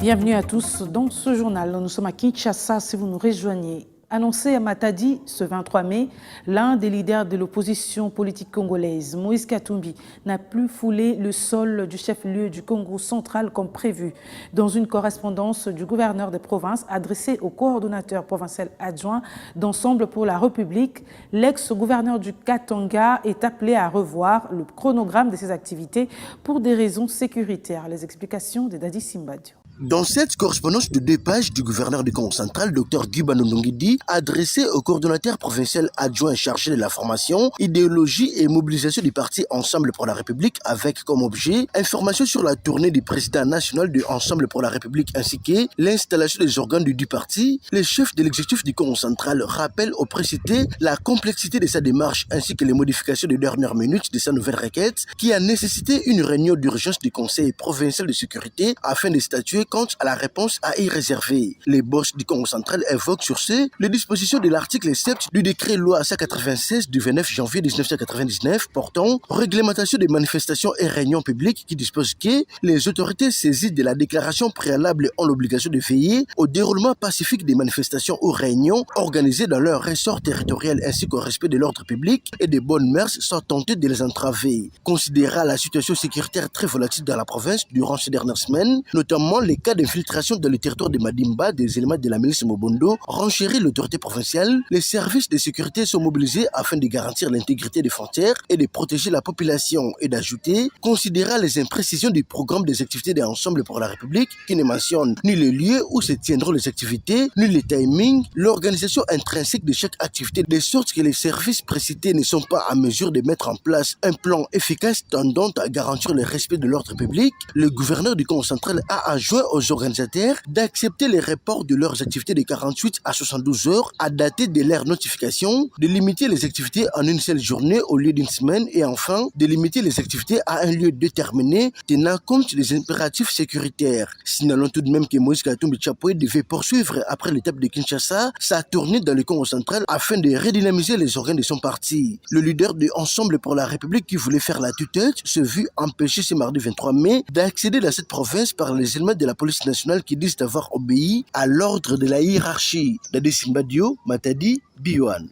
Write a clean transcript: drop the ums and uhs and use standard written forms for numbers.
Bienvenue à tous dans ce journal. Nous sommes à Kinshasa si vous nous rejoignez. Annoncé à Matadi ce 23 mai, l'un des leaders de l'opposition politique congolaise, Moïse Katumbi, n'a plus foulé le sol du chef-lieu du Congo central comme prévu. Dans une correspondance du gouverneur de province adressée au coordonnateur provincial adjoint d'Ensemble pour la République, l'ex-gouverneur du Katanga est appelé à revoir le chronogramme de ses activités pour des raisons sécuritaires. Les explications de Dadi Simbadio. Dans cette correspondance de 2 pages du gouverneur du Congo central, Dr Guy Banondongidi, adressée au coordonnateur provincial adjoint chargé de la formation, idéologie et mobilisation du parti Ensemble pour la République, avec comme objet information sur la tournée du président national de Ensemble pour la République ainsi que l'installation des organes du parti, les chefs de l'exécutif du Congo central rappellent au précité la complexité de sa démarche ainsi que les modifications de dernière minute de sa nouvelle requête qui a nécessité une réunion d'urgence du Conseil provincial de sécurité afin de statuer quant à la réponse à y réserver. Les boss du Congo central évoquent sur ce les dispositions de l'article 7 du décret loi 196 du 29 janvier 1999 portant réglementation des manifestations et réunions publiques qui dispose que les autorités saisies de la déclaration préalable ont l'obligation de veiller au déroulement pacifique des manifestations ou réunions organisées dans leur ressort territorial ainsi qu'au respect de l'ordre public et des bonnes mœurs sans tenter de les entraver. Considérant la situation sécuritaire très volatile dans la province durant ces dernières semaines, notamment les cas d'infiltration dans le territoire de Madimba des éléments de la milice Mobondo, renchérit l'autorité provinciale, les services de sécurité sont mobilisés afin de garantir l'intégrité des frontières et de protéger la population et d'ajouter, considérant les imprécisions du programme des activités d'Ensemble pour la République qui ne mentionne ni le lieu où se tiendront les activités, ni le timing, l'organisation intrinsèque de chaque activité, de sorte que les services précités ne sont pas à mesure de mettre en place un plan efficace tendant à garantir le respect de l'ordre public, le gouverneur du Congo central a adjoint aux organisateurs d'accepter les reports de leurs activités de 48 à 72 heures à dater de leur notification, de limiter les activités en une seule journée au lieu d'une semaine et enfin de limiter les activités à un lieu déterminé tenant compte des impératifs sécuritaires. Signalons tout de même que Moïse Katumbi Tchapoué devait poursuivre après l'étape de Kinshasa sa tournée dans le Congo central afin de redynamiser les organes de son parti. Le leader de Ensemble pour la République qui voulait faire la tutelle se vit empêché ce mardi 23 mai d'accéder dans cette province par les éléments de la police nationale qui disent avoir obéi à l'ordre de la hiérarchie. Dadi Simbadio, Matadi, Bioan.